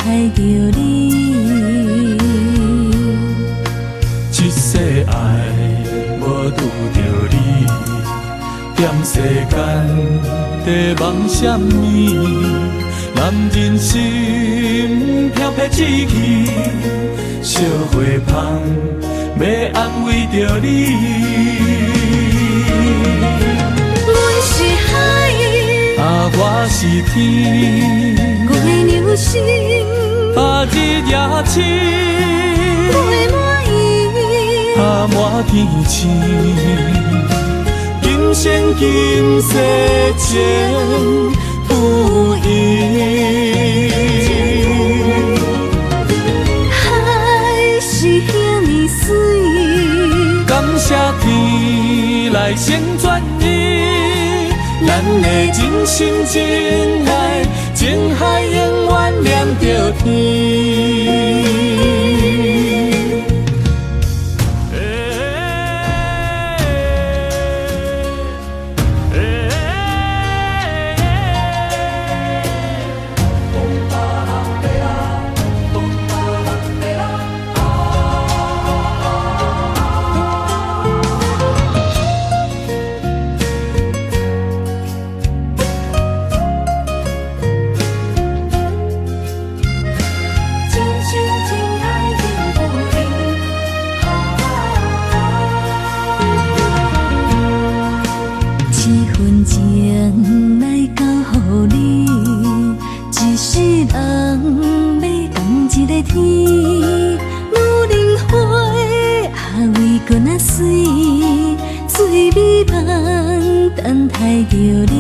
待着你。一世爱无拄着你，踮世间在梦什么？男人心飘撇志气，烧花香要安慰着你。阮是海，我是天，月流星，日夜星，月满意，满天星。今生今世情不移，海是遐尼水，感谢天来成全伊，咱的真心真爱，情海永远连着天。情来交予你，一世人要共一个天。女人花为搁那水，水美梦等待着你。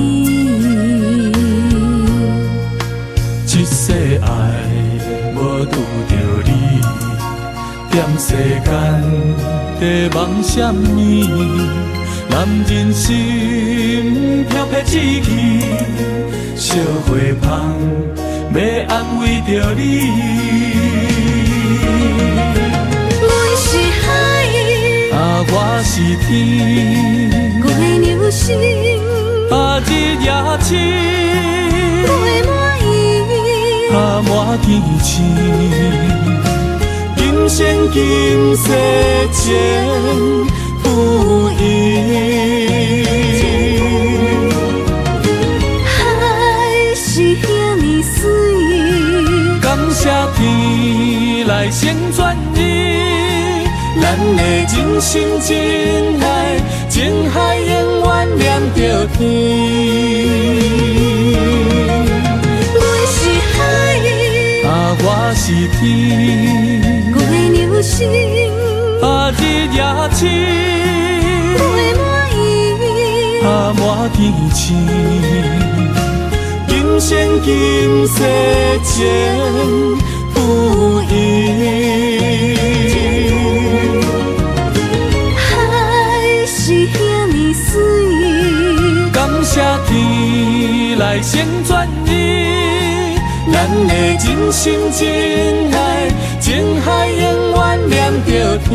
一世爱无拄着你，踮世间在梦什么？男人心飘撇志气，烧花香要安慰着你。阮是海，我是天，月流星，日夜星，月满意，满天星。今生今世情不移，海是遐尼水，感谢天来成全伊，咱的真心真爱，情海永远连着天。阮是海，我是天，月流星，日夜星，月满意，满天星。今生今世情不移，海是遐尼水，感谢天来成全伊，咱的真心真爱，情海永远连着天。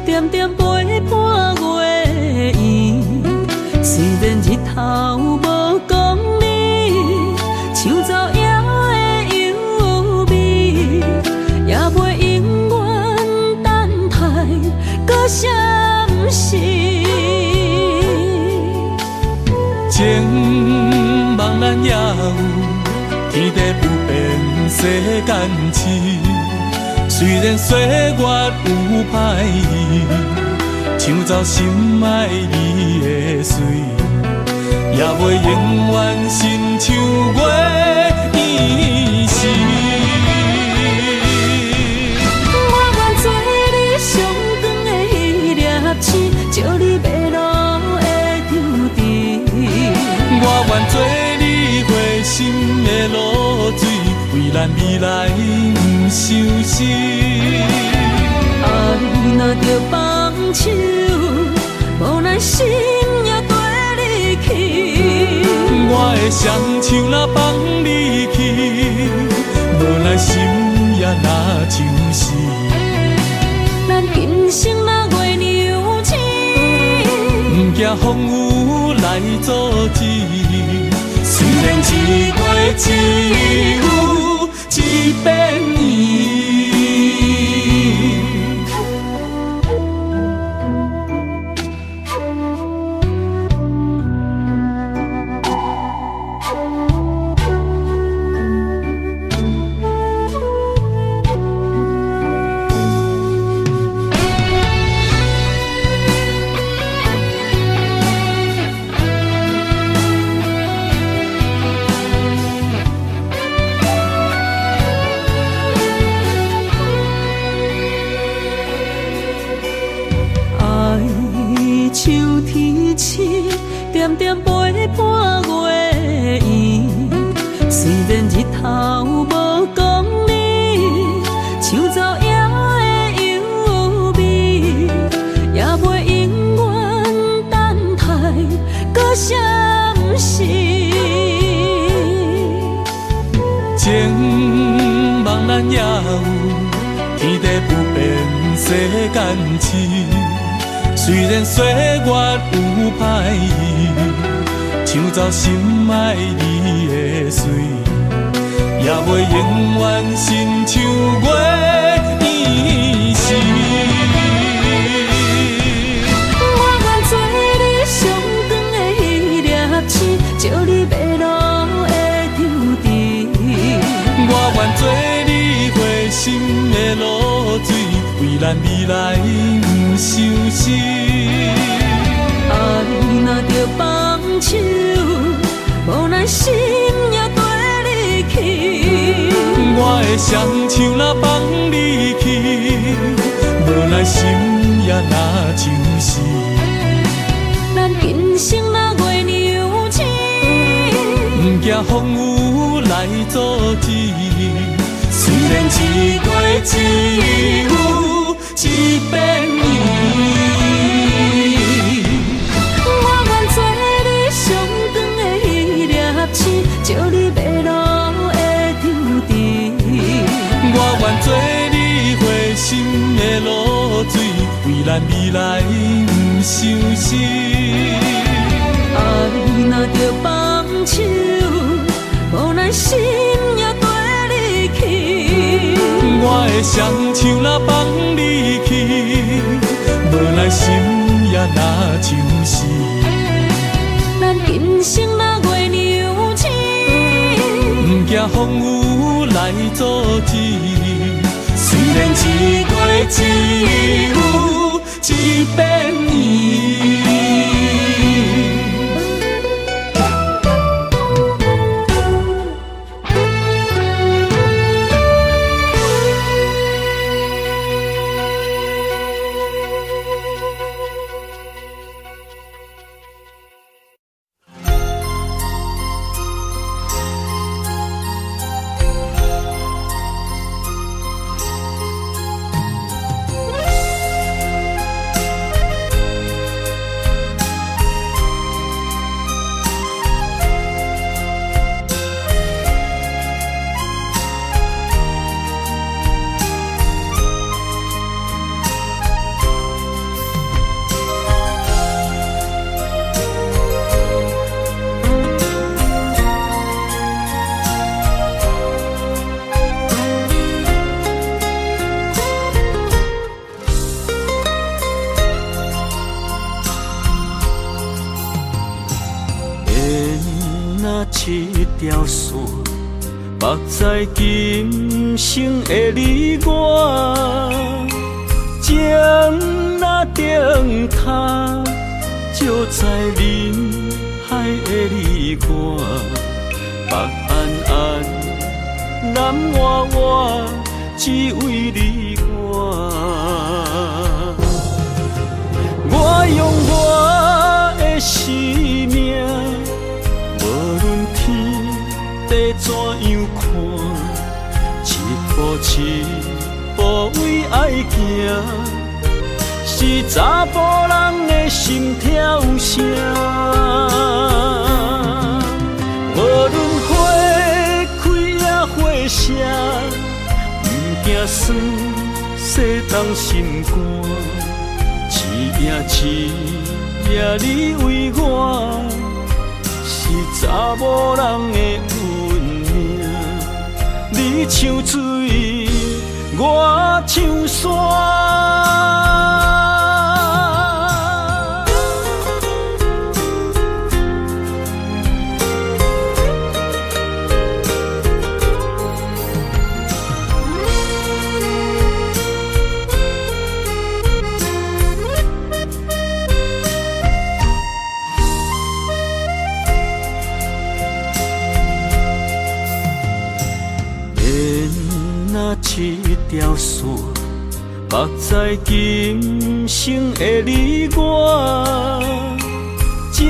点点陪伴月圆，虽然日头无讲你，像走遥的优美，也袂永远等待，搁闪逝。情梦茫然也有天地不变世间市。虽然岁月有歹意，抢走心爱你的水，也袂永远亲像月依时。我愿做你上长的迄粒星，照你迷路的抽屉。我愿做你回心的露水，为咱未来不伤心。爱若着放手，无奈心也跟你去。我的双手若放你去，无奈心也若像死。咱今生若月娘亲，不惊风雨来阻止。虽然一月只有一遍伊。像天星，点点陪伴月圆。虽然日头无讲你，抢走夜的幽味，也袂永远等待搁闪烁。情茫然也有天地不变世间市。虽然岁月有歹意，抢走心爱你的水，也袂永远亲像月依时。我愿做你上长的迄粒星，照你迷路的抽屉。我愿做你回心的露水，为咱未来不伤心。爱若着放手，无奈心也跟你去。我的双手若放你去，无奈心也若像死。咱今生若月娘亲，不惊风雨来阻止。虽然一月只有一遍伊。我愿做你上长的迄粒星，照你迷路的抽屉。我愿做你回心的露水，为咱未来不伤心。爱若着放手，无奈心也跟你去。我的双手若放你去，无奈心也若像死。咱今生若月娘亲，不惊风雨来阻止。虽然一月只有一遍伊。一条线，目在今生的你我，情若顶塔，照在人海的你我，北暗暗，南弯弯，只为你我。我用我的生命，无论天地怎样看，一步一步为爱行，是查甫人的心跳声。无论花开也花谢，不惊酸洗动心肝。一夜一夜，你为我是查某人的运命。你像水，我像山。一条线，目在今生的你我，情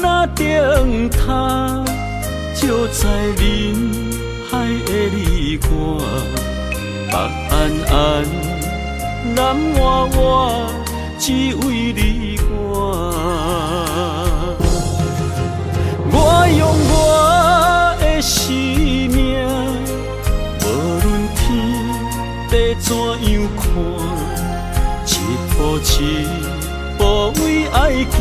若顶塔，照在人海的你我，北暗暗，南弯弯，只为你我。我用我的生命，无论地怎样看，一步一步为爱行，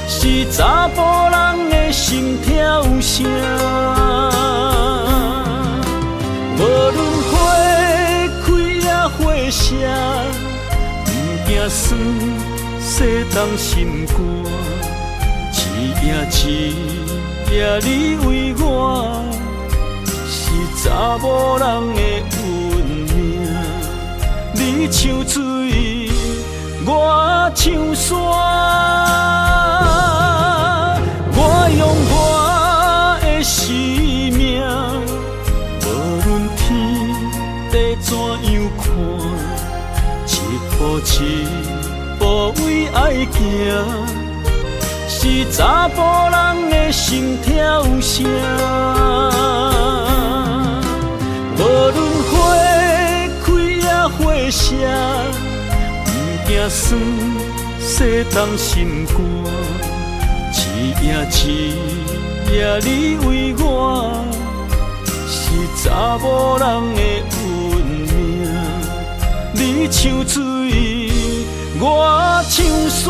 是查甫人的心跳声。无论花开也花谢，不惊酸洗动心肝。一夜一夜，你为我是查某人的运命。你像水，我像山。我用我的生命，无论天地怎样看，一步一步为爱行，是查甫人的心跳声。无论花开也花谢，不惊酸洗动心肝。一夜一夜，你为我是查某人的运命。你像水，我像山。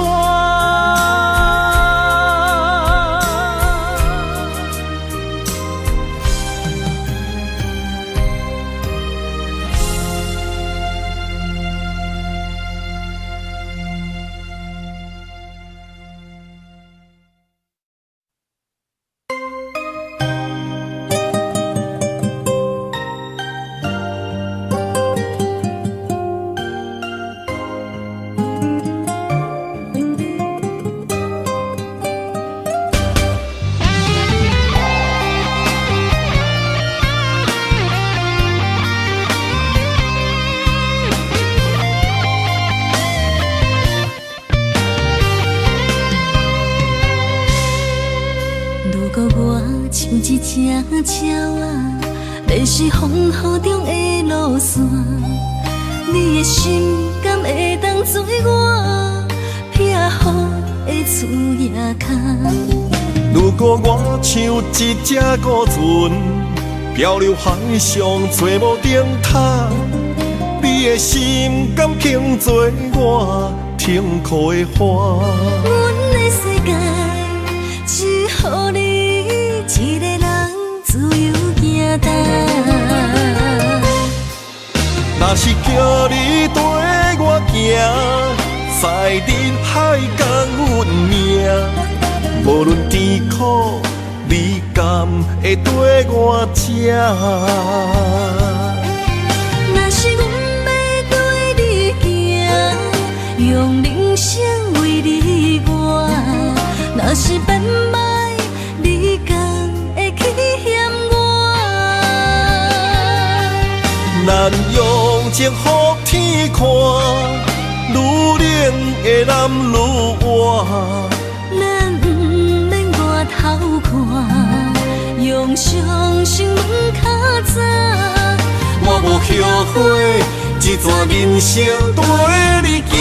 只鸟啊，迷失风雨中的路线，你的心敢会当做我撇雨的厝夜空？如果我像一只孤船，漂流海上做无顶塔，你的心敢肯做我停靠的花？阮的世界只予你一个人自由行动。若是叫你跟我行，在人海共运命。无论甜苦，你甘会跟我吃？若是阮要对你行，用人生为你活，若是变歹，你甘会去嫌我？咱用情予天看，愈冷的男愈活。咱不免外头看，用双心问较早。我无后悔，这段人生跟你行。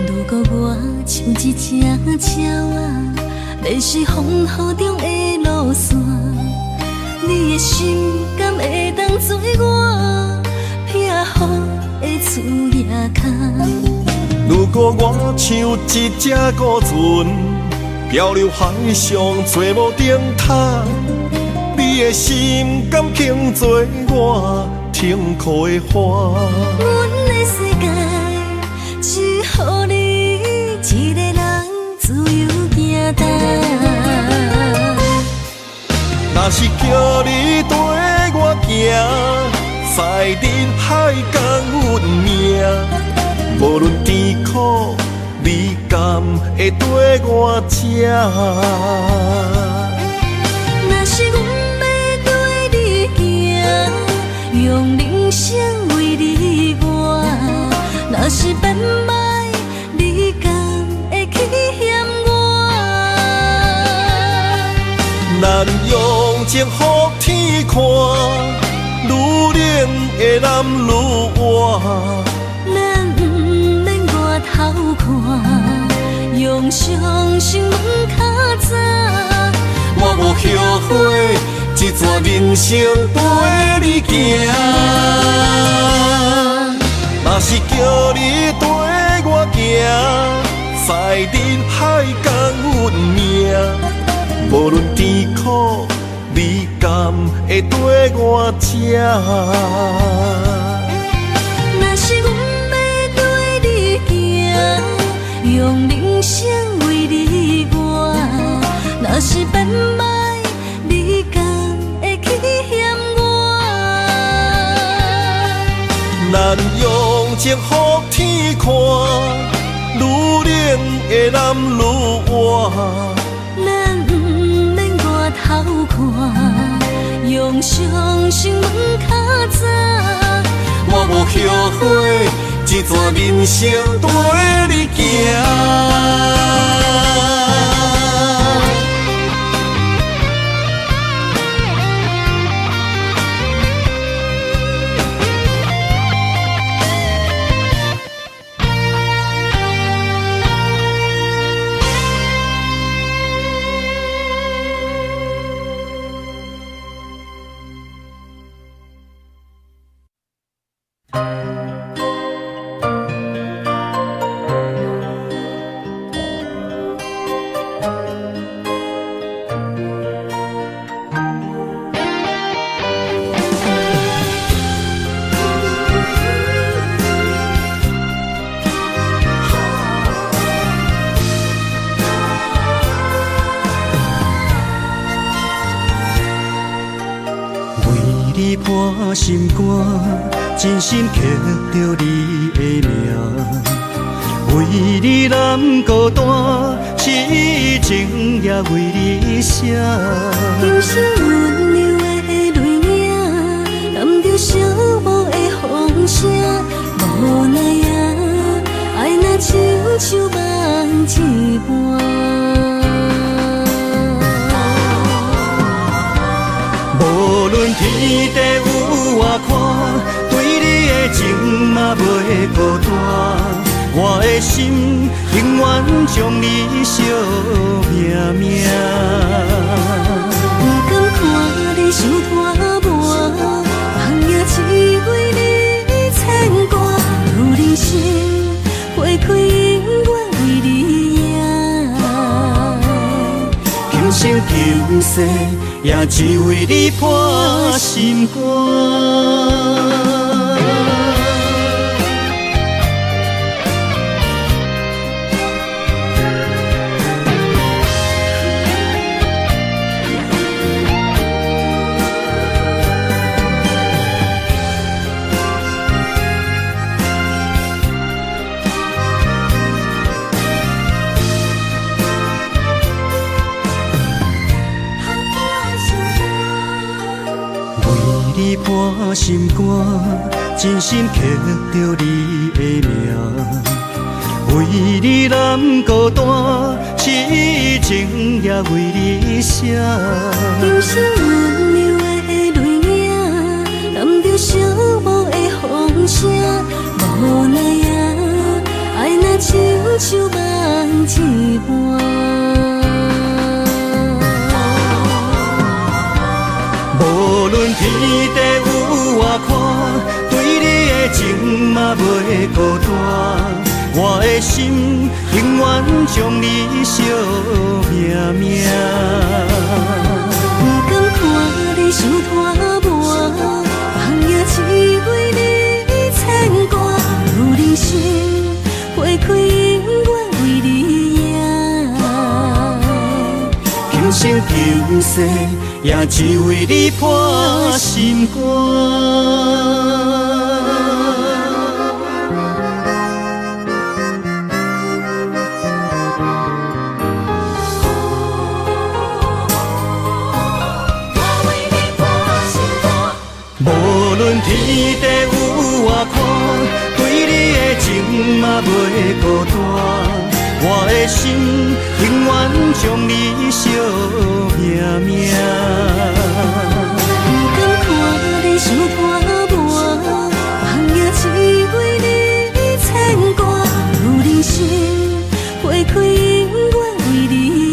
如果我像一只鸟仔，迷失风雨中的路线，你的心敢会当做我撇雨的厝夜空？如果我像一只孤船，漂流海上找无顶塔，你的心敢肯做我停靠的花？阮的世界只予你一个人自由行动。若是叫你跟我行，在人海共运命，无论甜苦，你甘会跟我吃？若是阮要对你行，用人生为你活，若是变歹，你甘会去嫌我？咱用情予天看，愈冷的男愈活。咱不免外头看，用双心问较早。我无后悔，这段人生跟你行。若是叫你跟我行，在人海共运命，无论甜苦，你甘会跟我吃？若是阮要对你行，用人生为你活，若是变歹，你甘会去嫌我？咱用情予天看，愈冷的男愈活。咱不免外头看，用双心问较早。我无后悔，这段人生跟你行。你破心肝，真心刻着你的名。为你难孤单，痴情也为你写。今生温柔的泪影，染着寂寞的风声。无奈啊，爱若亲像梦一半。无论天地有外宽，对你的情嘛袂孤单。我的心永远将你惜命命。不甘看你受拖磨，梦也只为你牵挂。有人生花开永远为你赢。求世，也只为你破心肝。你破心肝，真心刻着你的名。为你难孤单，痴情也为你写。今生温柔的泪影，染着寂寞的风声。无奈啊，爱若亲像梦一般。无论天地有外宽，对你的情嘛袂孤单。我的心永远将你惜命命。不甘看你受拖磨，梦也只为你牵挂。有人生花开永远为你赢。求生求死，也只为你破心肝。无论天地有外宽，对你的情嘛袂孤单。我的心永远将你惜命命。不甘看你受拖磨，梦也只为你牵挂。有人生花开永远为你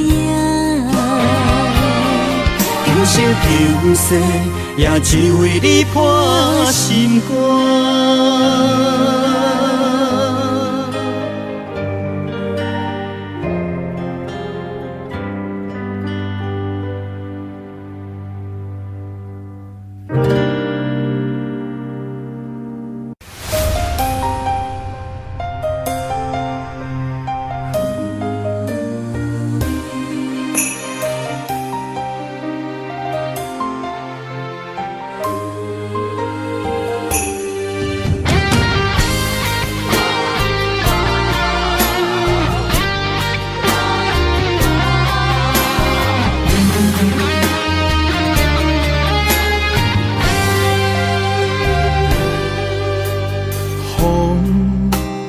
赢。求生求死，也只为你破心肝。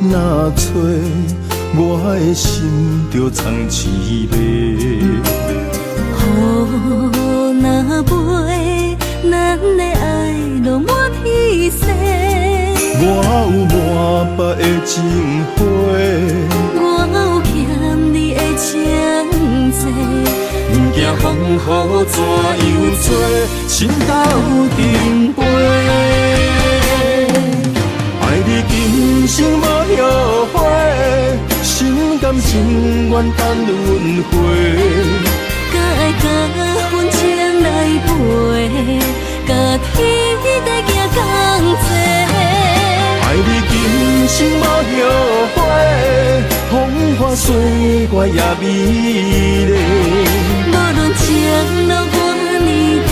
若吹，我的心就藏滋味。雨若飞，咱的爱落满天星。我有满腹的情花，我有欠你的情债。不惊风雨怎样做，心斗阵飞。爱你今生无后悔，心甘情愿等轮回。敢爱甲风尘来陪，甲天地行同齐。爱你今生无后悔，风花雪月也美丽。无论情路偌呢短，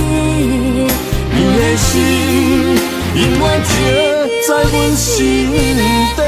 你的心永远刻在阮心底。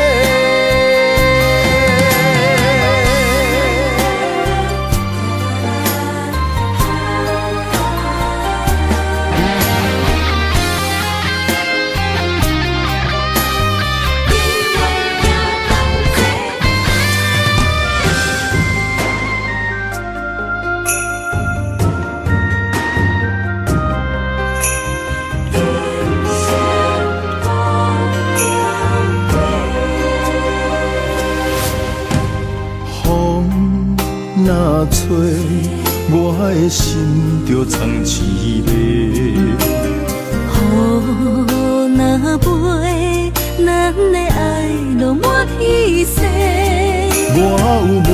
若吹，我的心就藏滋味。雨若飞，咱的爱落满天星。我有满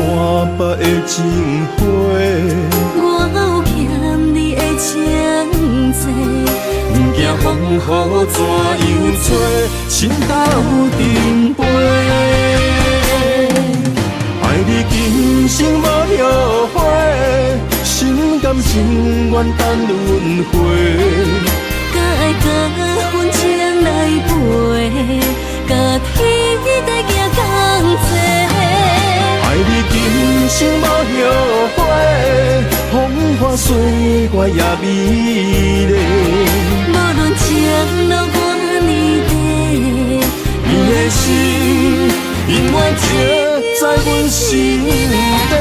腹的情花，我有欠情债，不惊风雨怎样吹，心斗阵飞。爱你今生无后悔，心甘情愿等轮回。甲爱甲阮情来陪，甲天地行同齐。爱你今生无后悔，风花雪月也美丽。无论情路偌呢地，你的心永远刻在阮心底。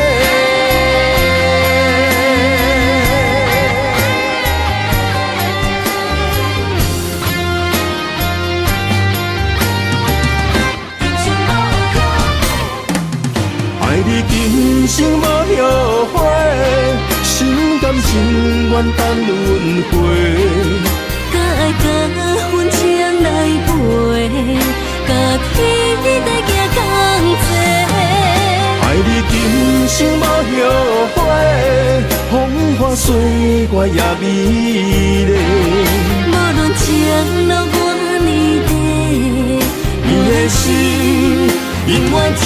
爱你今生无后悔，心甘情愿等轮回。甲爱甲阮情来陪，甲天地行同齐。爱你今生无后悔，风花雪月也美丽。无论情路偌呢地，你的心永远刻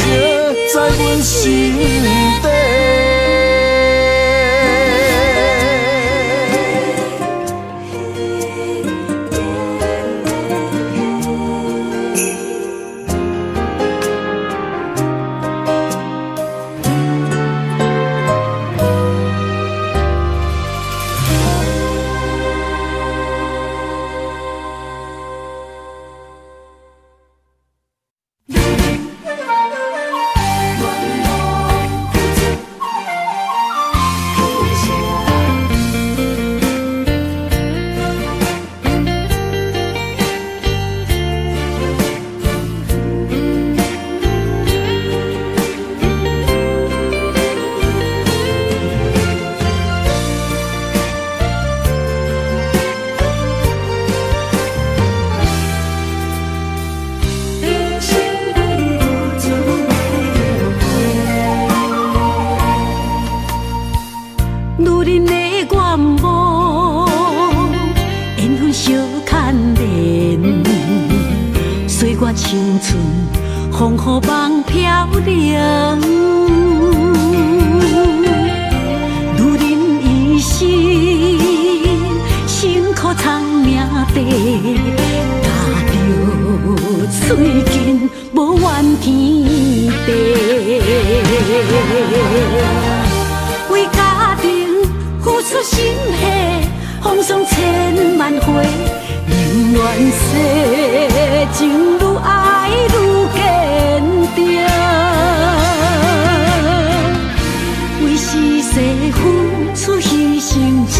在阮心底。青春风雨梦飘零，女人一生辛苦藏命地，踏着嘴筋无怨天地，为家庭付出心血，风霜千万回。宁愿世情愈爱愈坚定，为是世付出牺牲，真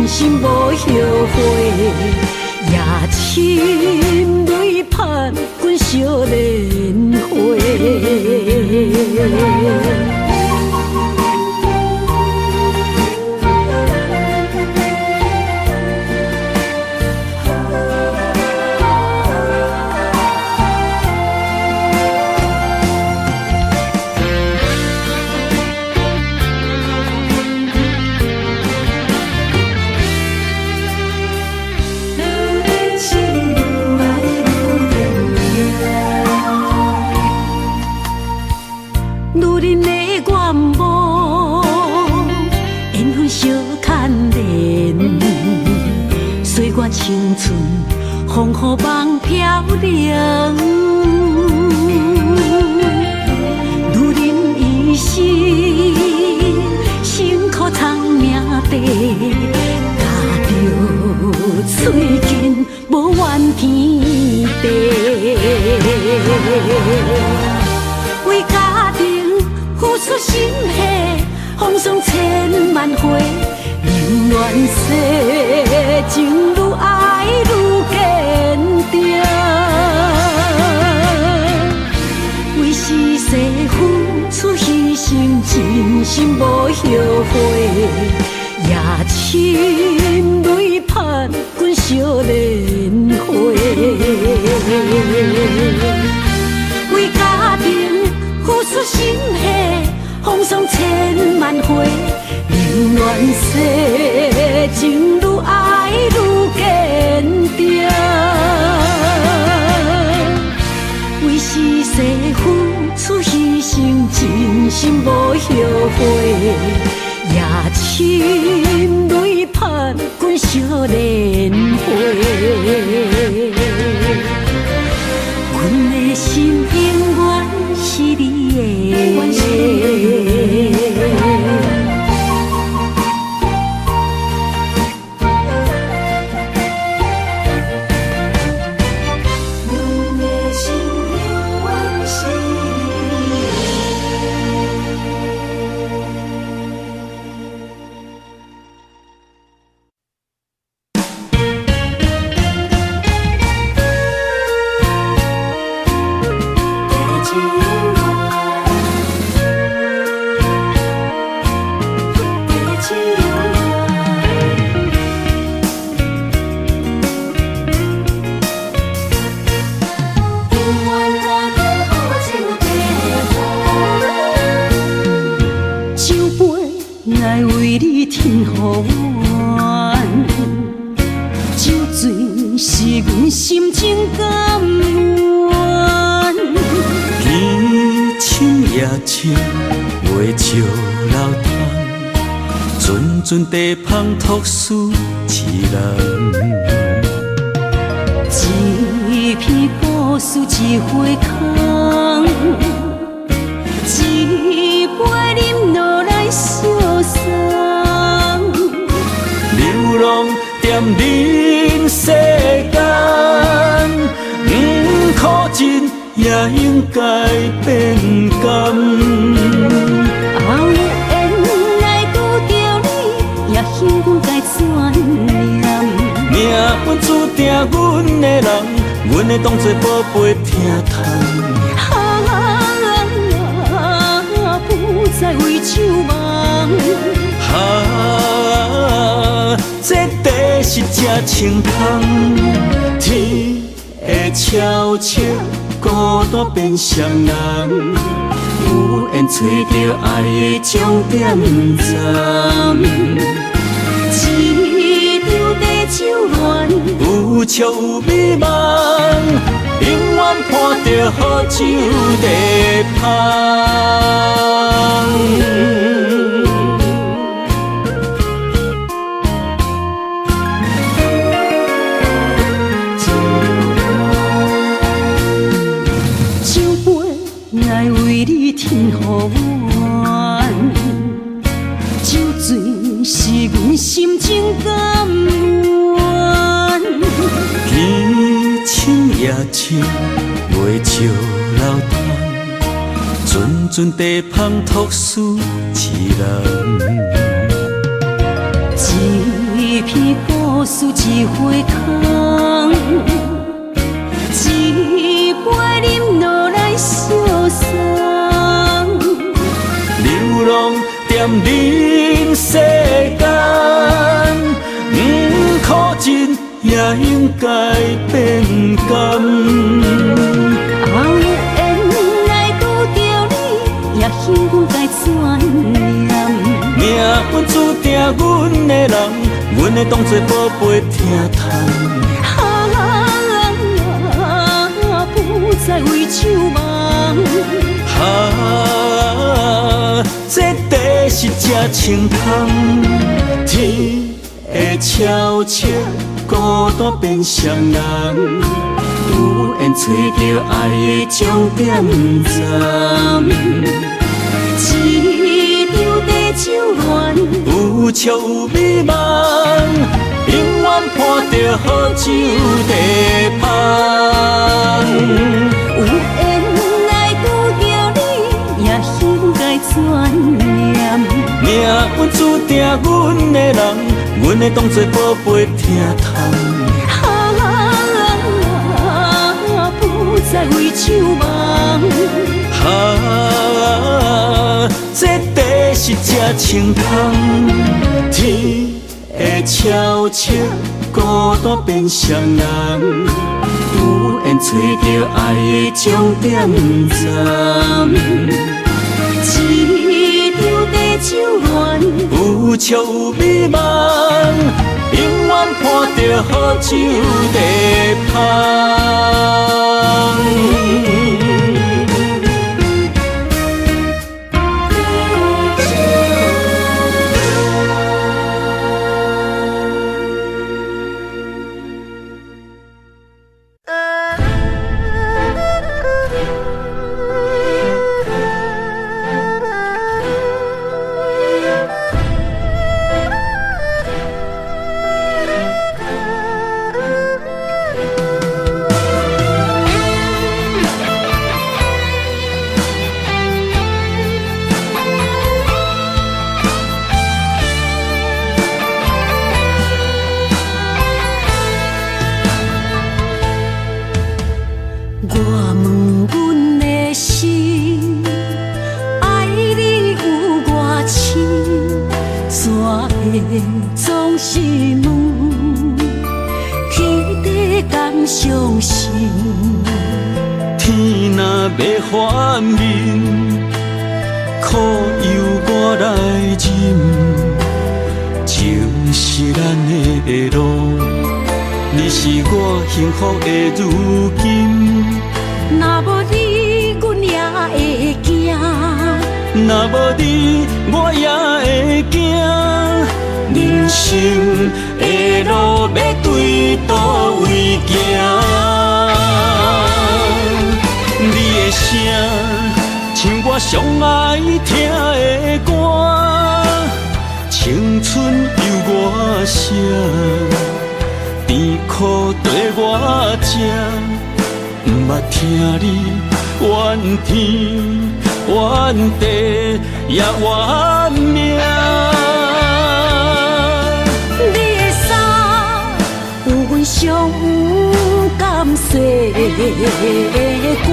心无后悔，夜深泪盼阮惜莲花。青春风雨梦飘零，女人一生辛苦藏命地，踏着嘴筋无怨天地，为家庭付出心血，风霜千万回。宁愿世情愈爱愈坚定，为是世付出牺牲，真心无后悔。夜深泪盼阮惜莲花，为家庭付出心血，风霜千万回，宁愿世情愈爱愈坚定。为是世付出牺牲，真心无后悔。夜深泪盼阮少年花。阮的心永远是你的。阵地芳托书痴人，一片故事一回空，一杯饮落来相送。流浪踮人世间，苦尽也应该变甘。幸运该怎样？命运注定阮的人，阮会当作宝贝疼痛。不再为守望。这地是这清风，天会悄悄孤单变双人，有缘找到爱的终点站。一场地酒恋，有笑有美梦，永远伴着好酒地芳。酒杯爱为你添予阮，酒醉。是阮心情甘愿，天清夜清，袂笑流淌，阵阵地芳托书痴人。一片故事一回空，一杯饮落来相送。流浪踮人世间，苦尽也应该变甘。有缘来拄着你，也幸运该怎样？命运注定阮的人，阮会当作宝贝疼痛。不再为守望。这地是这清风，天会悄悄孤单变双人，有缘找到爱的终点站。一场地酒恋，有笑有美梦，永远伴着好酒地芳。有缘来拄着你，也应该怎样？命运注定阮的人，阮会当作宝贝疼痛。不再为守望。这地是这清风，天会悄悄孤单变双人，有缘找到爱的终点站。笑有美梦，永远伴着好酒地香。我问阮的心，爱你有偌深，怎会总是问，起地敢相信？天若要反面，苦由我来忍，情是咱的路，你是我幸福的如今。若无你，阮也会惊；若无你，我也会惊。人生的路要对倒位行？你的声，像我上爱听的歌，青春由我写，甜苦对我吃。毋捌听你怨天怨地也怨命，你的衫有阮上不甘洗的汗，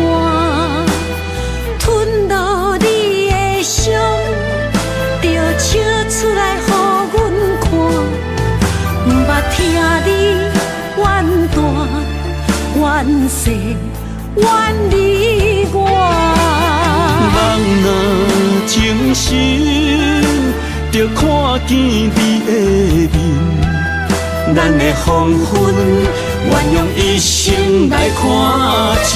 吞落你的伤，就笑出来予阮看。毋捌听你怨大怨细怨你我。人若情深，就看见你的面。咱的黄昏，愿用一生来看尽。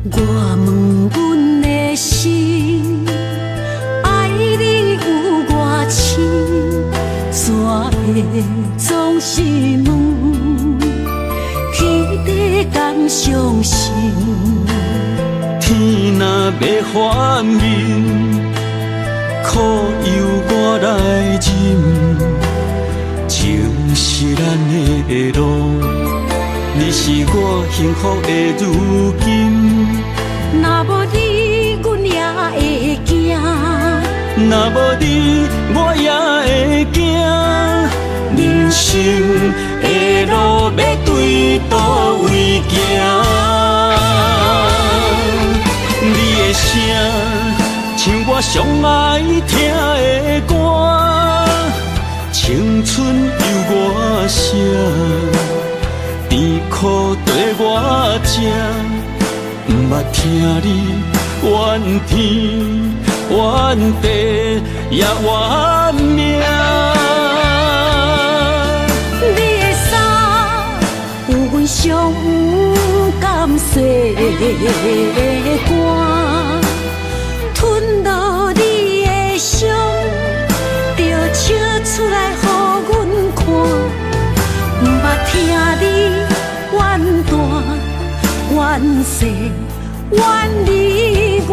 我问阮的心，爱你有偌深，怎会总是问，起地敢相信？天若要反面，苦由我来忍，情是咱的路，你是我幸福的如今。若无你，阮也会惊；若无你，我也会惊。人生的路要对倒位行？你的声，像我上爱听的歌，青春由我写，甜苦对我吃。毋捌听你怨天怨地也怨命，你的衫有阮上不甘洗的汗，吞落你的伤，就笑出来予阮看。毋捌听你怨大怨细怨你我。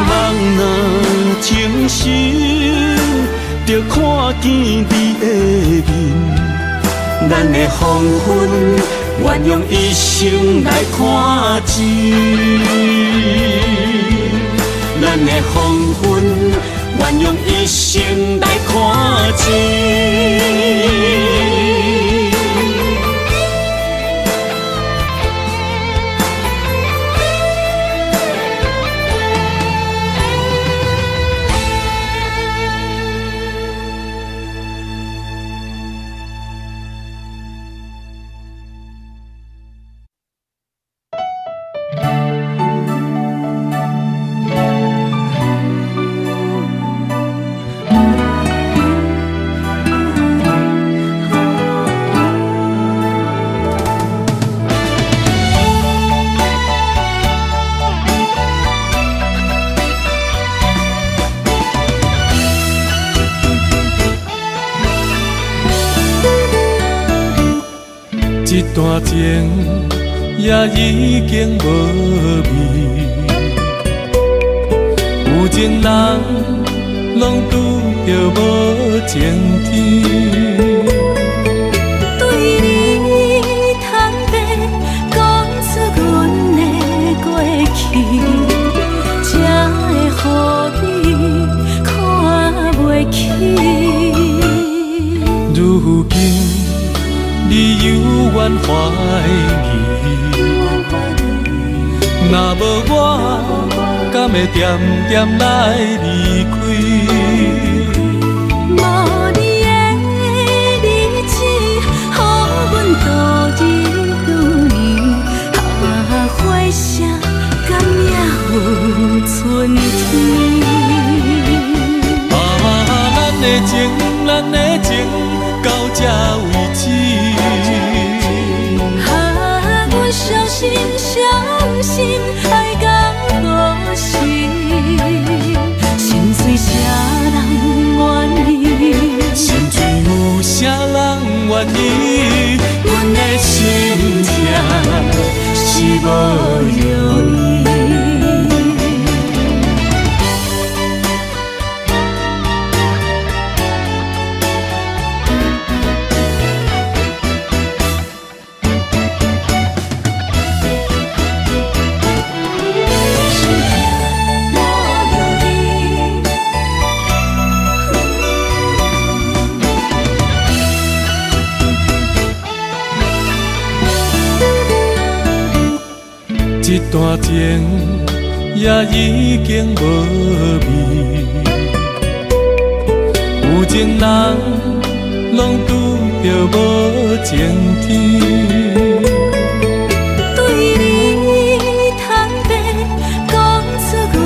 人若情深，就看见你的面。咱的黄昏，愿用一生来看尽。咱的黄昏，愿用一生来看尽。一段情也已经无味，有情人拢拄着无情天。对你坦白讲出阮的过去，才会予你看袂起。如今你犹原怀疑，若无我，敢会点点来离开？无你的日子，予阮度日如年，花谢甘也有春天。咱的情，咱的情，到这为止。阮伤心伤心，爱到何时？心碎啥人愿意？心碎有啥人愿意？阮的心痛是无容易。一段情也已经无味，有情人拢拄着无情天。对你坦白讲出阮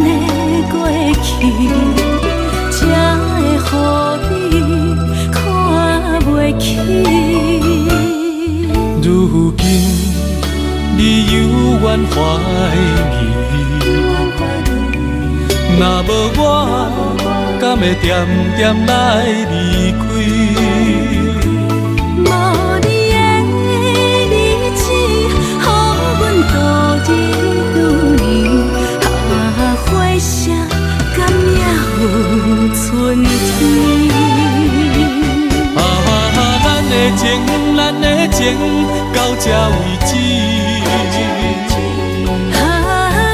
的过去，才会予你看袂起。如今你犹原怀疑，若无我，敢会点点来离开？无你的日子，予阮度日如年，花谢甘也有春天。咱的情，咱的情，到这为止。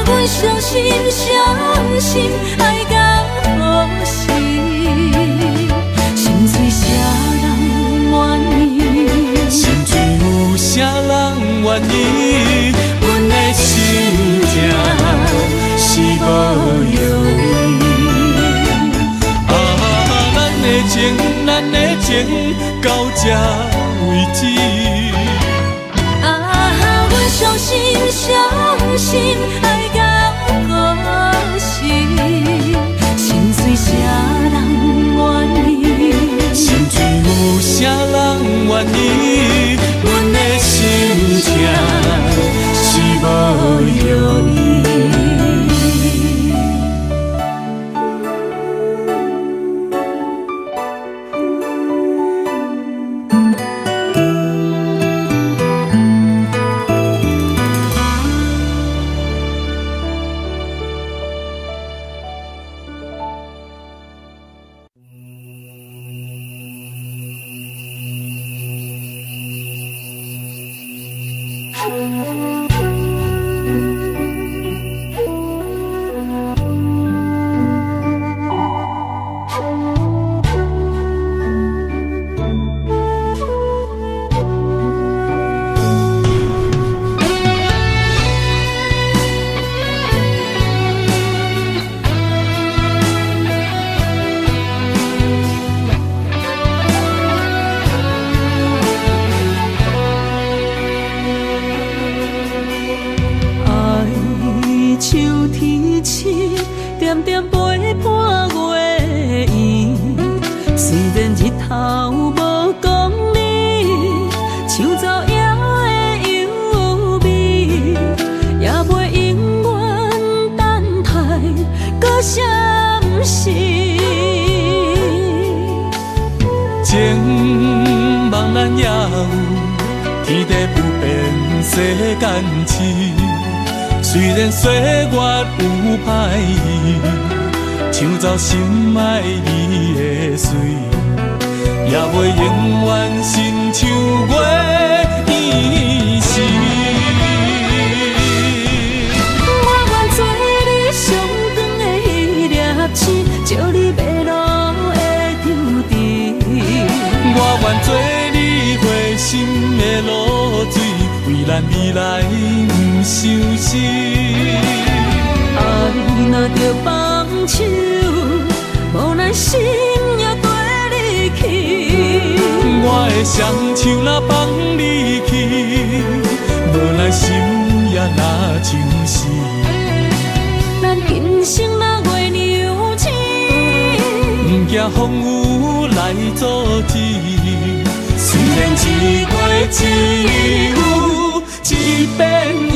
阮伤心伤心，爱到何时？心碎啥人愿意？心碎有啥人愿意？阮的心痛是无容易。咱的情，咱的情，到这为止。阮伤心伤心，爱到何时？心碎啥人愿意？心碎有啥人愿意？阮的心痛是无容易。天地不变，世间痴。虽然岁月有歹意，抢走心爱你的水，也袂永远亲像月依时。我愿做你上长的迄粒星，照你迷路的场地。我愿做你回心的露水，为咱未来不伤心。爱若着放手，无奈心也跟你去。我的双手若放你去，无奈心也若像死。咱今生若月娘星，不惊风雨来阻止。虽然一月只有一遍年。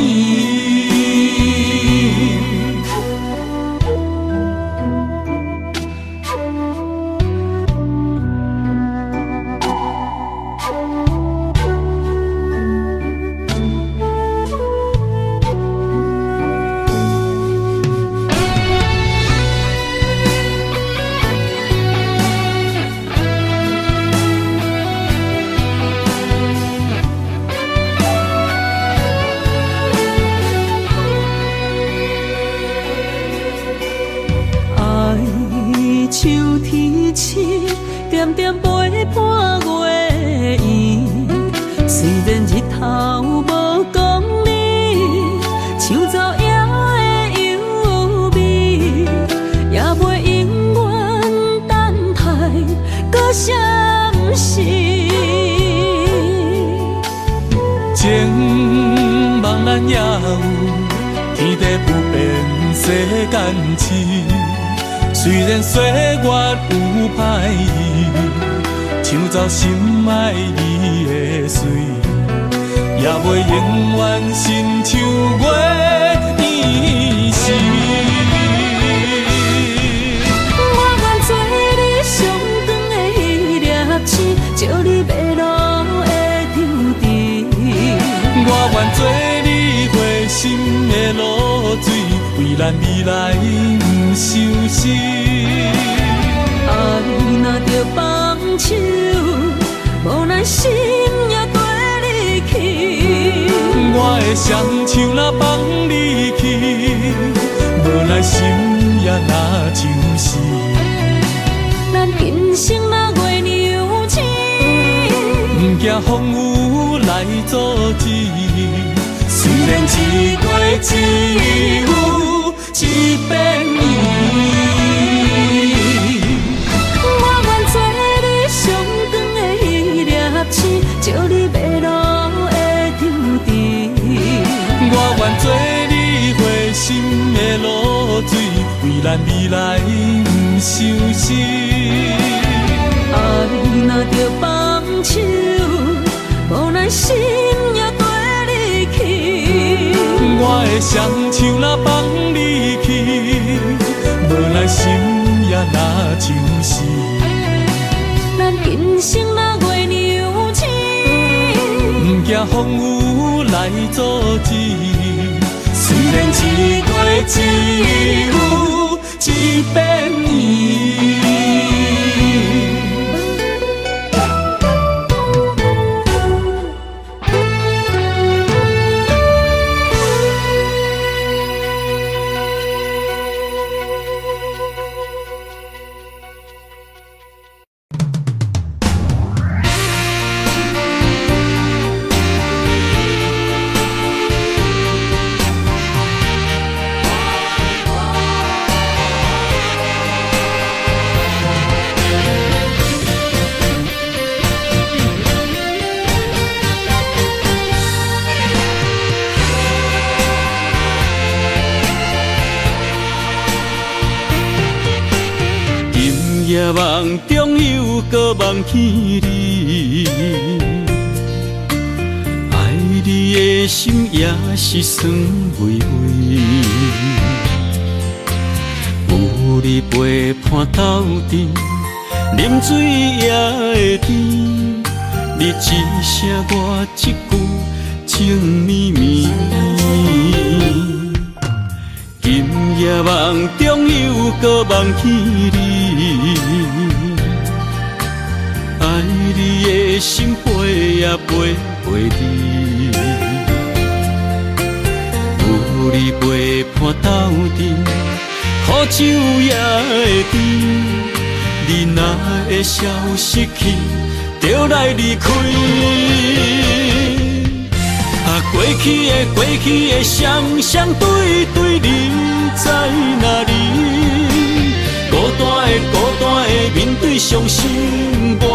像天星，点点陪伴月圆。虽然日头无讲你，抢走夜的幽味，也袂永远等待搁闪失。情茫然也有，天地不变，世间痴。虽然岁月有歹意，抢走心爱你的水，也袂永远亲像月依时。我愿做你上长的迄粒星，照你迷路的场地。我愿做你回心的露水，为咱未来不伤心。爱若着放手，无奈心也跟你去。我的双手若放你去，无奈心也若像死。咱今生若月娘星，不惊风雨来阻止。虽然一月只有一遍年。我愿做你上长的迄粒星，照你迷路的场地。我愿做你回心的露水，为咱未来不伤心。爱若着放手，无奈心也跟你去。我的双手若放你去，无奈心也若像死。咱今生若月娘星，不惊风雨来阻止。虽然一月只有一遍年。夜梦中又搁梦起你，爱你的心也是酸微微。有你陪伴斗阵，啉水也会甜，你一声我一句，情绵绵。今夜梦中又搁梦起你，爱你的心飞啊飞飞你，有你陪伴斗阵，苦酒也会甜。你若会消失去，就来离开。过去的，双双对对，你在哪里？孤单的面对伤心，我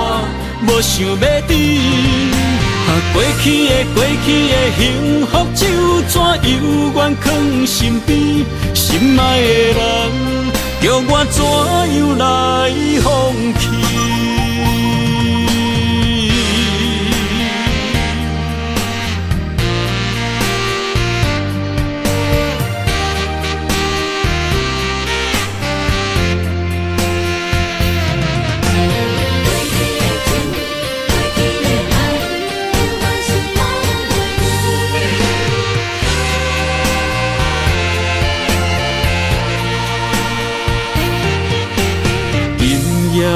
无想要知。过去的幸福就怎犹原藏心边？心爱的人，叫我怎样来放弃？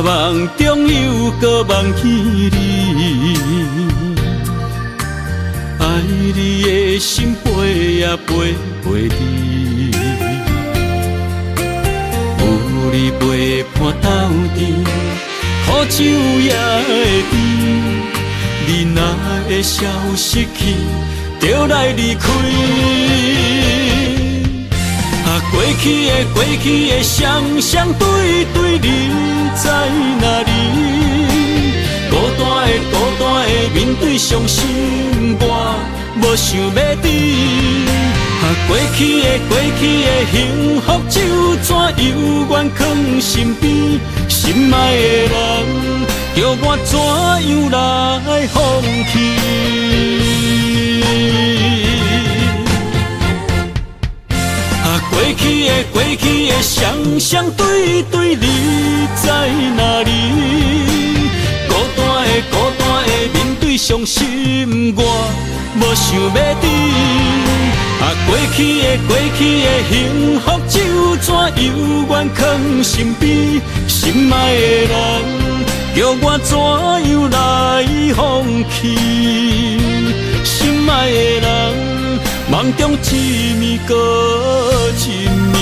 梦中又搁梦起你，爱你的心飞啊飞飞你，有你陪伴斗阵，苦酒也会甜。你若会消失去，就来离开。过去的，双双对对，你在哪里？孤单的面对伤心，我无想要知。过去的幸福就怎犹原藏心边？心爱的人，叫我怎样来放弃？过去的，双双对对，你在哪里？孤单的面对伤心，我无想要知。过去的幸福就怎犹原藏心边？心爱的人，叫我怎样来放弃？心爱的人，梦中一暝搁一暝。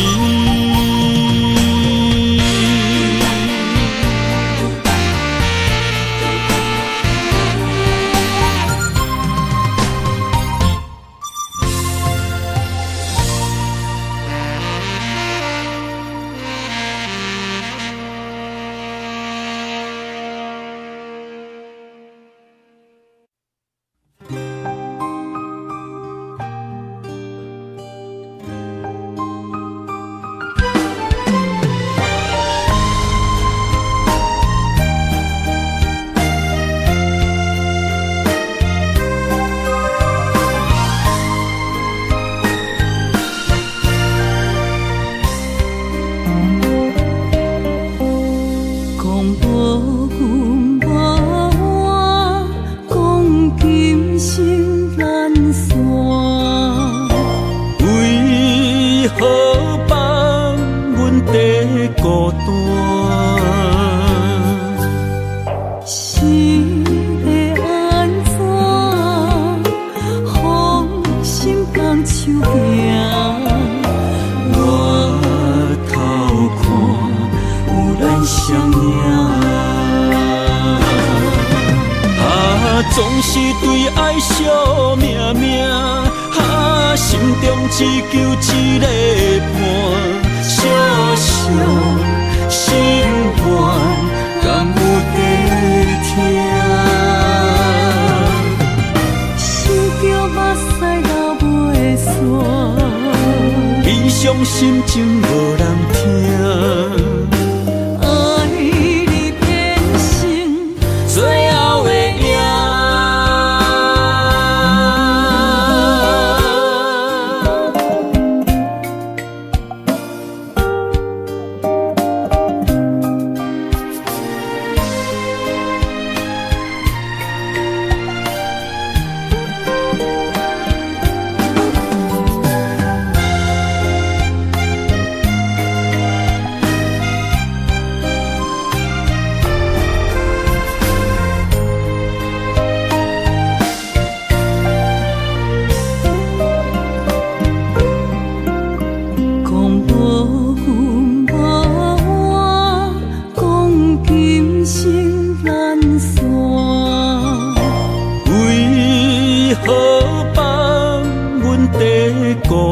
总是对爱惜命命，心中只求一个伴，小小心愿，敢有地听？想着目屎流袂煞，悲伤心情无人听。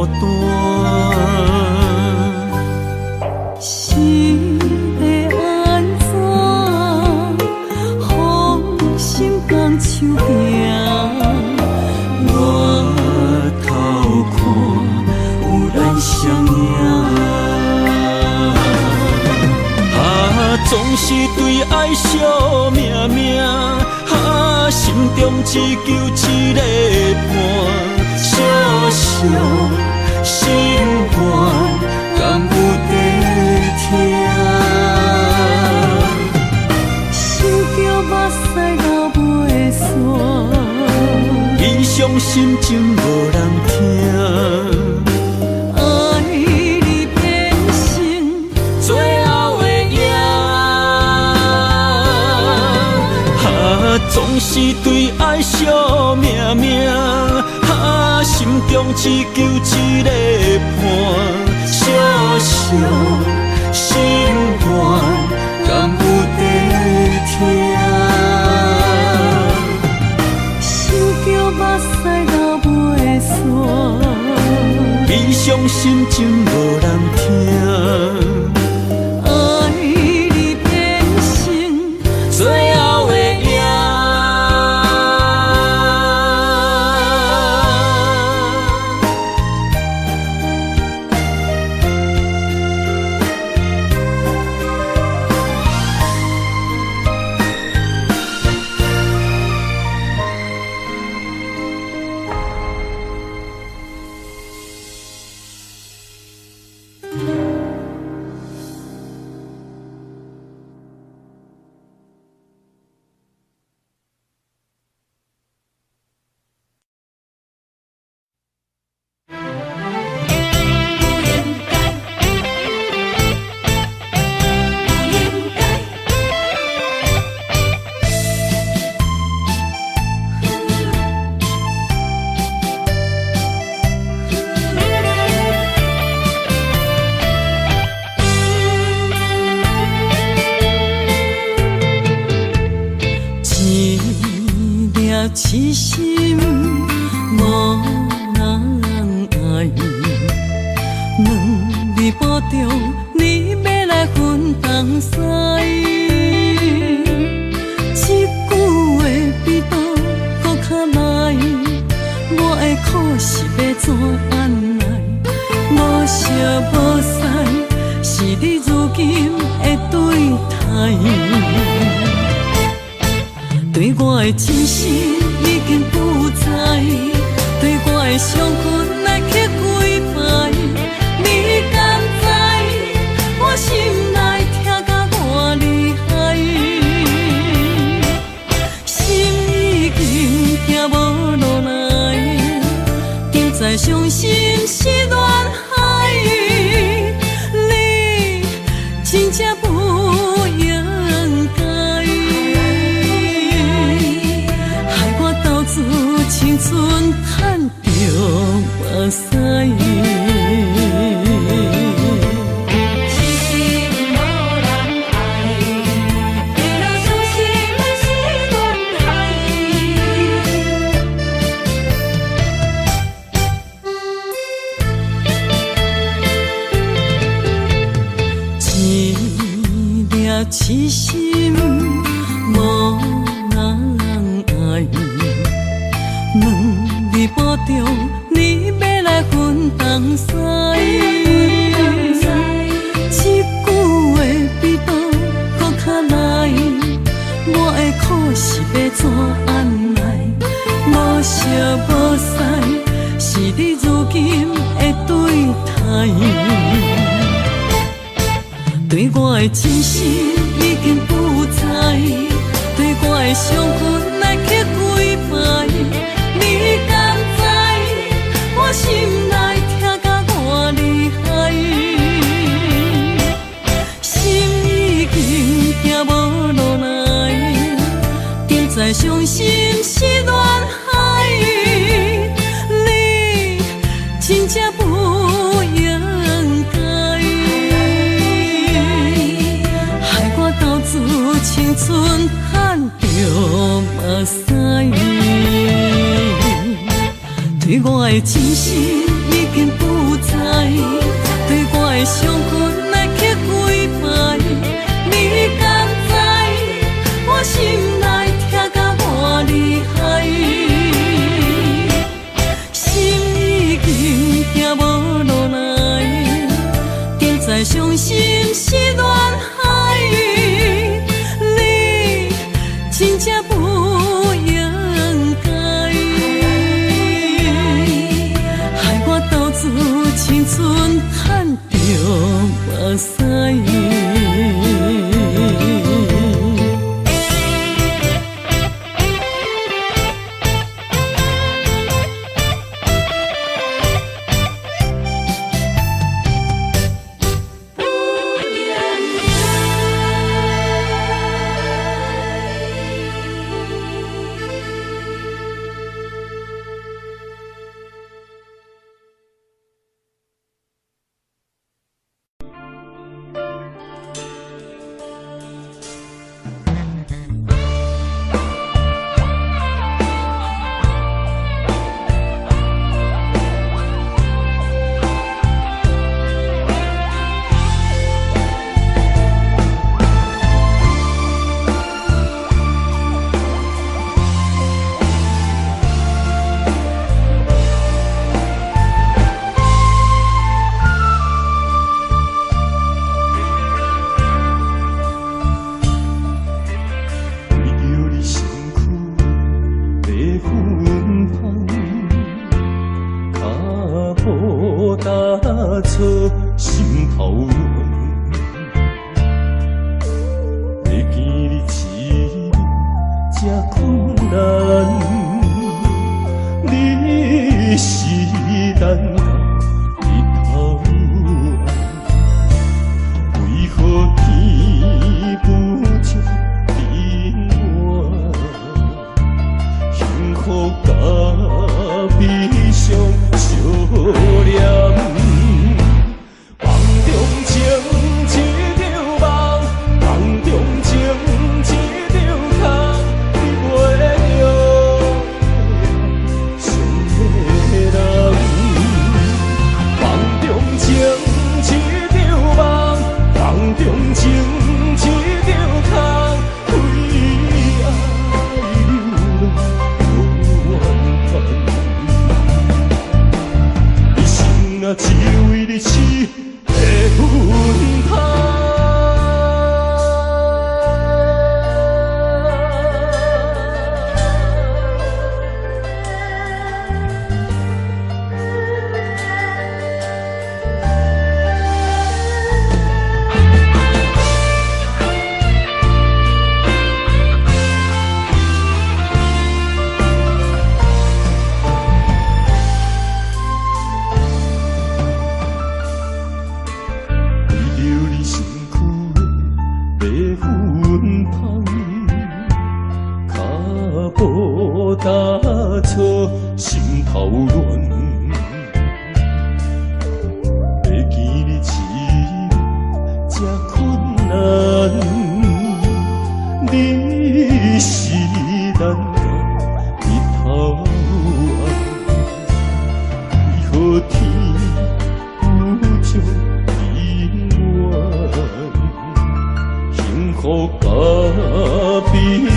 孤单。是要安怎？风心放手行，我偷看有咱相影。总是对爱惜命命，心中只求一个伴，小小心愿，敢有在听？想着目屎流袂煞，悲伤心情无人听。总是对爱惜命命，心中只求一个伴，小小心愿，敢有在听？想着目屎流袂煞，悲伤心情无人听。爱你变成最后的影。痴心无人爱，两字保重，你要来分东西。一句话比刀搁较来，我的苦是要怎安来？无惜无使，是你如今的对待。对我的真心已经不知，对我的伤痕来去几摆，你敢知我心内痛甲偌厉害？心已经行无落来，定在伤心是恋海，你真正不应该。青春赚着目屎，痴心无人爱，为了伤心的是恋海。一粒痴心无人爱。两字保重，你要来分东西。一句话比刀搁较来，我的苦是要怎安来？无惜无使，是你如今的对待。对我的真心已经不知，对我的伤痕来去几摆。你敢知我心内痛甲偌厉害？心已经行无落来，定在伤心是恋海，你真正不应该，害我斗自青春赚着目屎。对我的真心已经不知，对我的伤痕来刻几摆。你敢知我心内痛甲偌厉害？心已经行无路来，现在伤心是恋海。你真正不应该，害我斗志青春赚着目屎。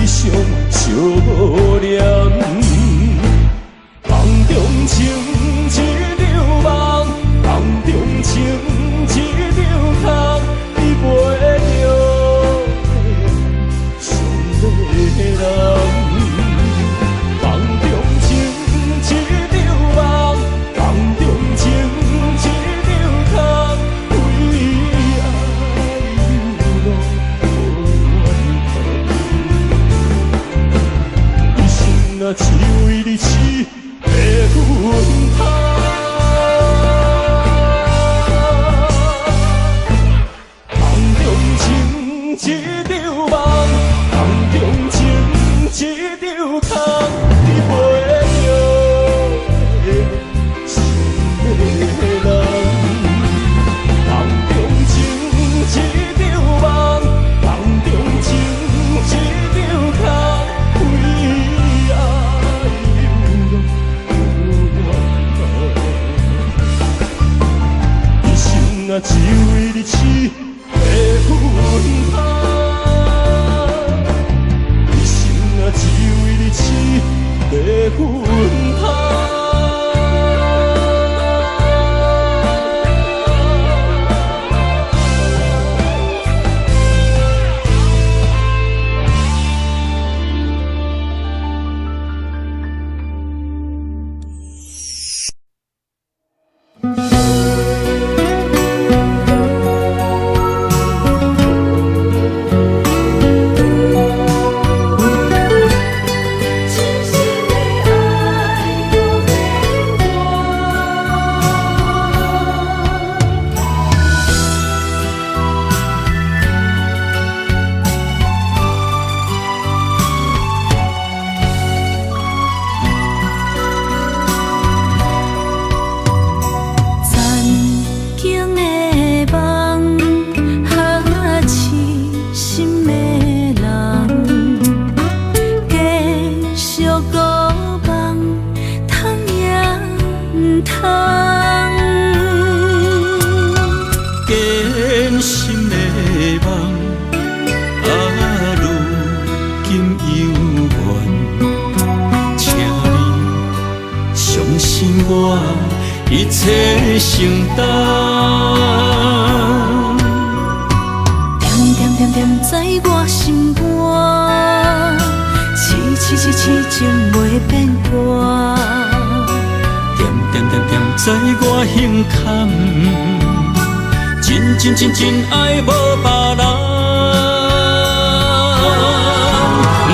想相念，梦中情信我，一切承担。点点点点在我心肝，痴痴痴痴情袂变卦。点点点点在我胸坎，真真真真爱无别人。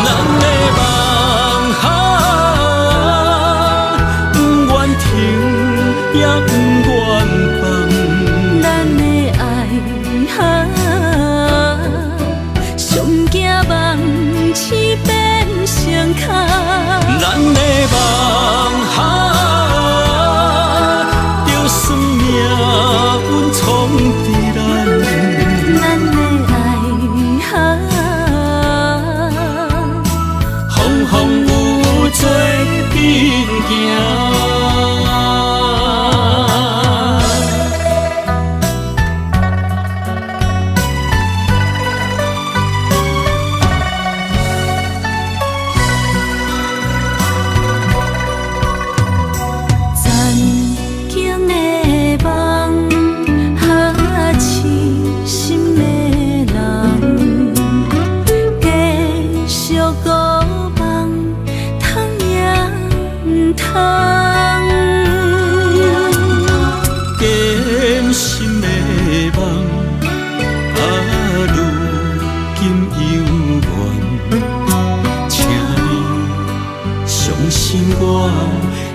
咱的梦哈，不愿停也不愿放。咱的爱哈，上惊梦痴变成空。咱的梦哈，就算命运闯伫咱，咱的爱哈，风风雨做阵行。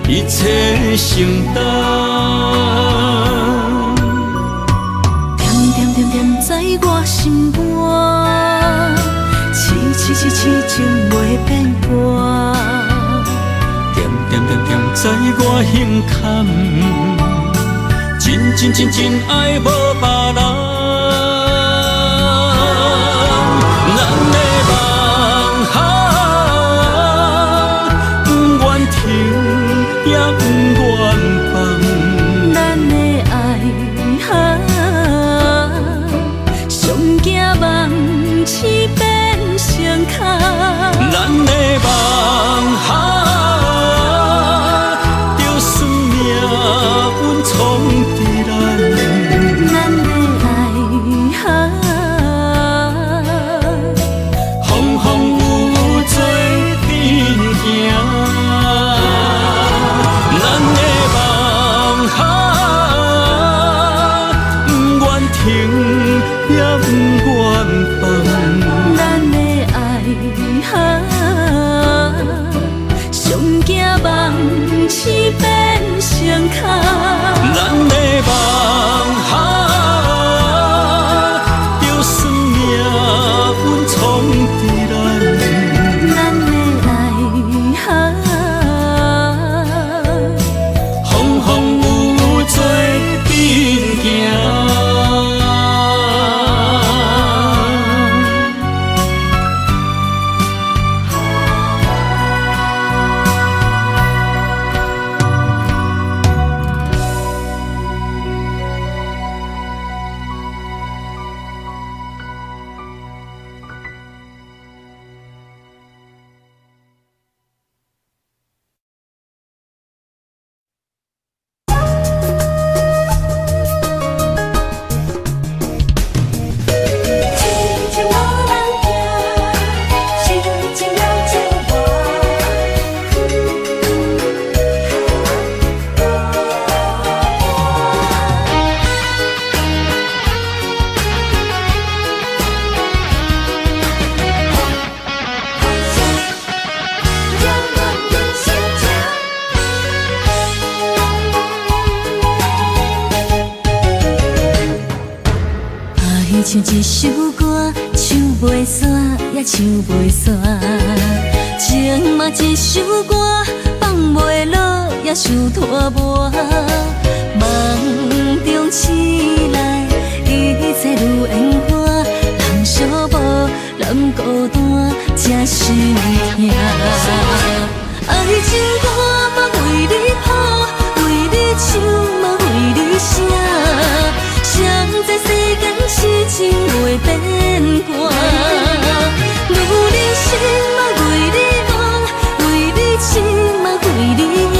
一切承担，点点点点在我心肝，痴痴痴痴情袂变卦。点点点点在我胸坎，真真真真爱无别人。咱的梦哈，不愿停也不愿放。咱的爱哈，上惊梦痴变成空。咱的梦哈，就算命运闯伫咱，咱的爱哈，风风雨雨做阵行。咱的梦哈，不愿停也不愿放。咱的爱哈，上惊梦痴变成空。咱的梦哈，就算命运闯伫咱，咱的爱哈，风风雨雨做阵行。唱一首歌，唱袂煞也唱袂煞。情嘛一首歌，放袂落也想拖磨。梦中醒来，一切如烟花。人寂寞，人孤单，才是痛。爱情歌嘛为你谱，为你唱嘛为你写。谁知世间痴情袂变卦，女人心嘛为你梦，为你痴嘛为你命，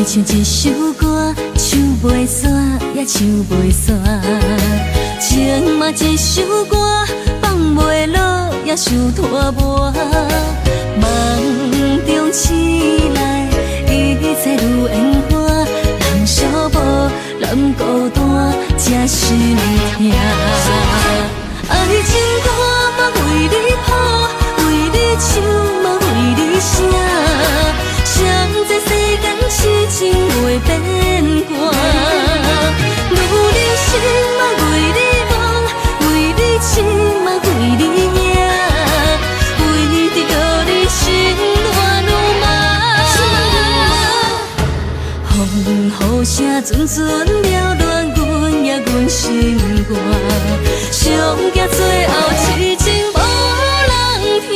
像一首歌，唱袂煞也唱袂煞。情嘛一首歌，放袂落也想拖磨。梦中醒来，一切如烟花。人寂寞，人孤单，才是疼。爱情歌嘛为你谱，为你唱嘛为你写。谁知世间痴情袂变卦，女人心嘛为你梦，为你痴嘛为你影，为着你心乱如麻。风雨声阵阵缭乱，阮也阮心肝，上惊最后痴情无人听。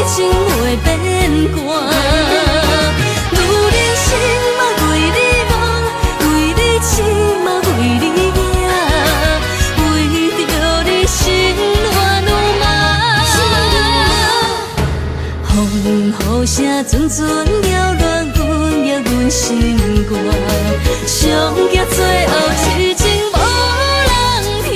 情袂变卦，女人心嘛为你梦，为你痴嘛为你影，为着你心乱如麻。风雨声阵阵缭乱，阮也阮心肝，上惊最后痴情无人听。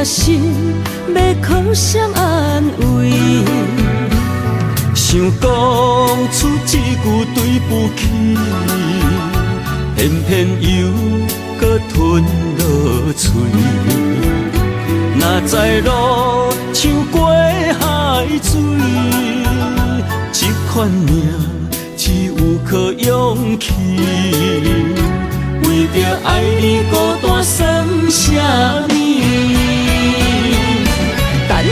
心要靠谁安慰？想讲出一句对不起，偏偏又搁吞落嘴。若知路像过海水，这款命只有靠勇气。为着爱你孤单算什么？等你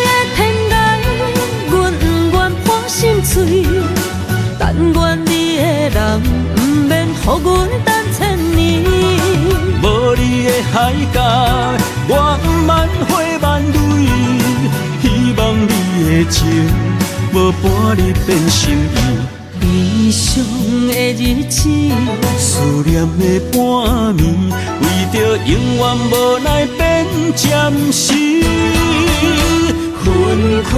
的天涯，阮不愿破心碎。但愿你的人不免予阮等千年。无你的海角，我万花万蕊。希望你的情，无伴你变心意。悲伤的日子，思念的半暝，为着永远无奈变暂时分开。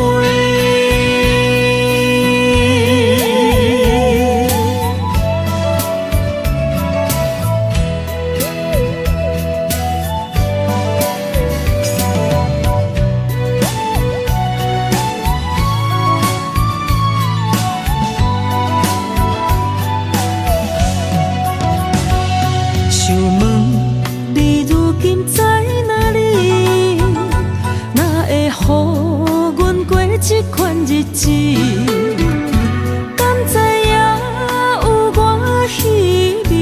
这款日子，敢知影有我稀微？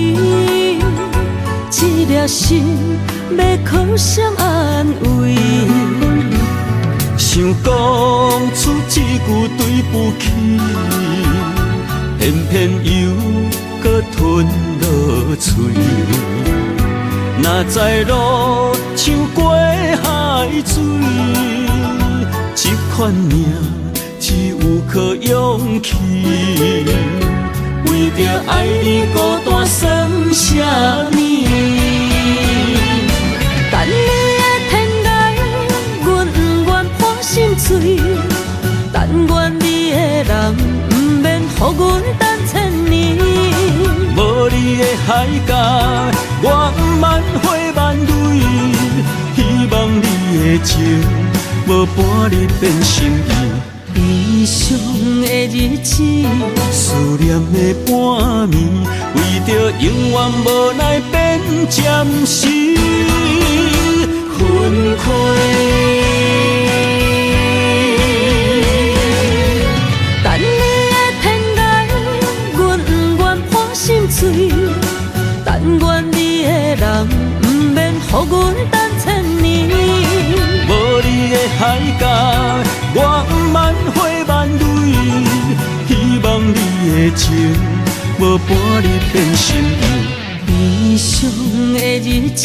这颗心要靠谁安慰？想讲出一句对不起，偏偏又搁吞落嘴。若知路像过海水。这款命只有靠勇气。着爱你孤单算啥呢？等你的天涯，阮不愿破心碎。但愿你的人，不免予阮等千年。无你的海角，我万花万蕊。希望你的情，无半日变心意。悲伤的日子，思念的半暝，为着永远无奈变暂时分开。等你的天涯，阮不愿破心碎。但愿你的人，不免予阮等千年。无你的海角，我万花万蕊。希望你的情，无半日变心意。悲伤的日子，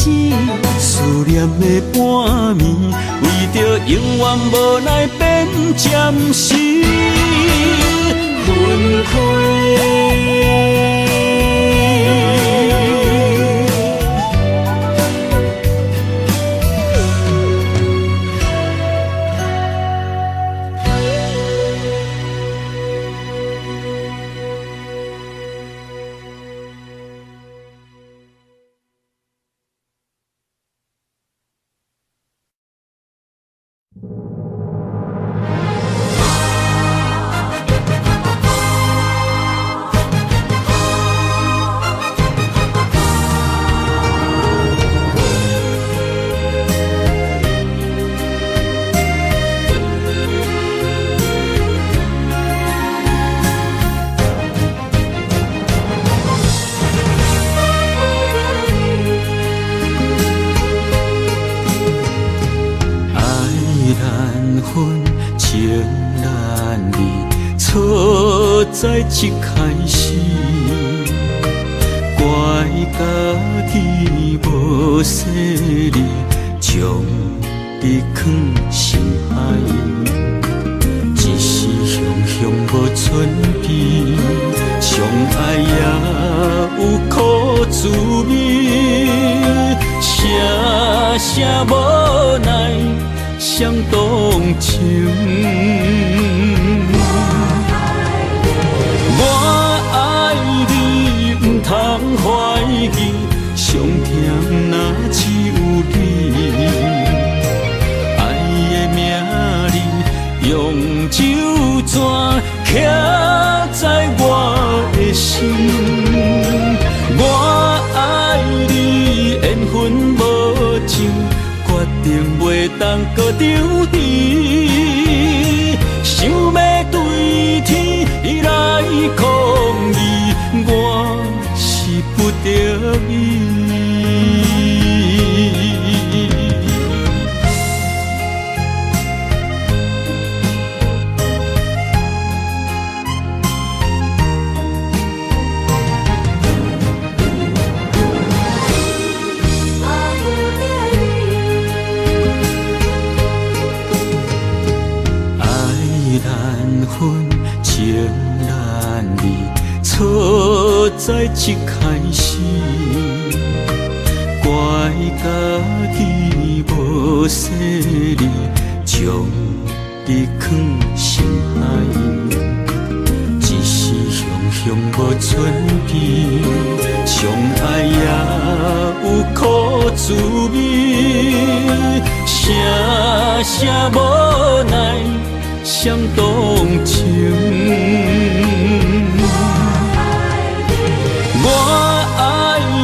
思念的半暝，为着永远无奈变暂时分开。在一开始，怪家己无细腻，将你藏心海。一时雄雄无存边，相爱也有苦滋味，声声无奈伤动情。通怀疑，上甜若只有你。爱的名字用酒泉刻在我的心。我爱你，缘分无尽，决定袂当搁丢弃。想要对天来抗议，我不得已。爱难分，情难离。错在一开始，怪家己无细腻，将你藏心海。一时雄雄无存边，相爱也有苦滋味，声声无奈伤动情。我爱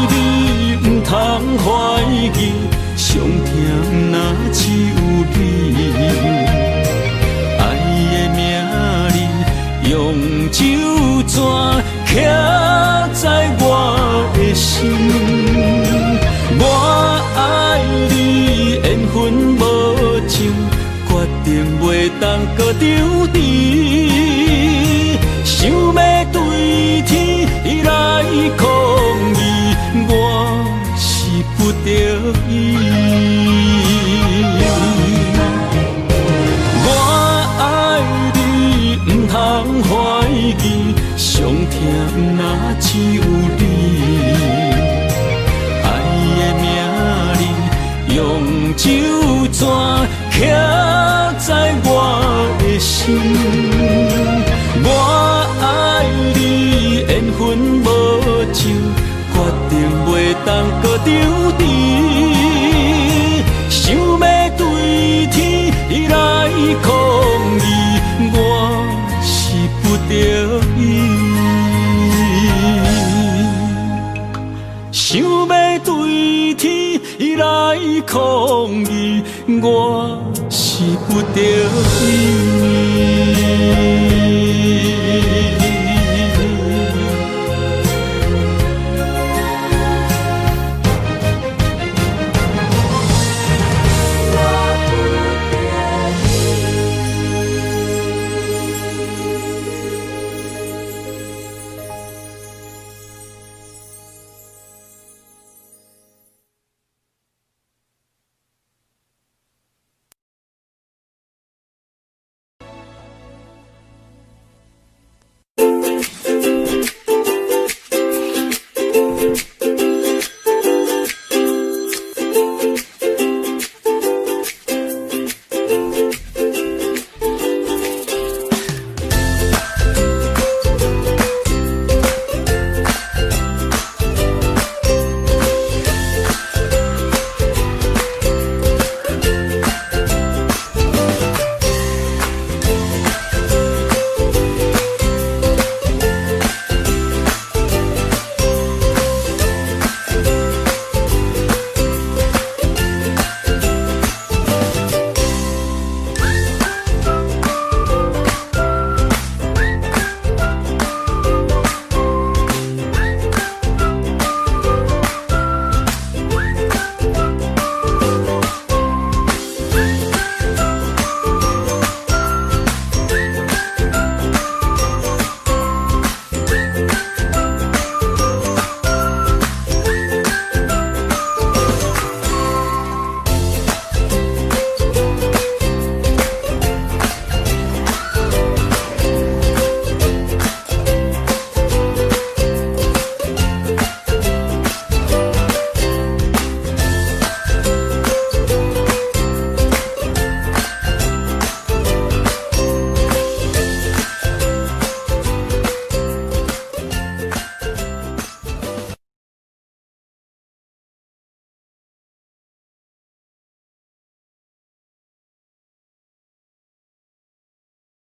你，不通怀疑，上甜若只有你。爱的名字用酒泉刻在我的心。我爱你，缘分无尽，决定袂当搁丢弃。想要对天来抗议，我是不得已。我爱你，不通怀疑，上甜若只有你。爱的名字用酒泉刻在我的心。我爱你，缘分无尽，决定袂当搁丢你。想要对天来抗议，我是不得已。想要对天来抗议，我是不得已。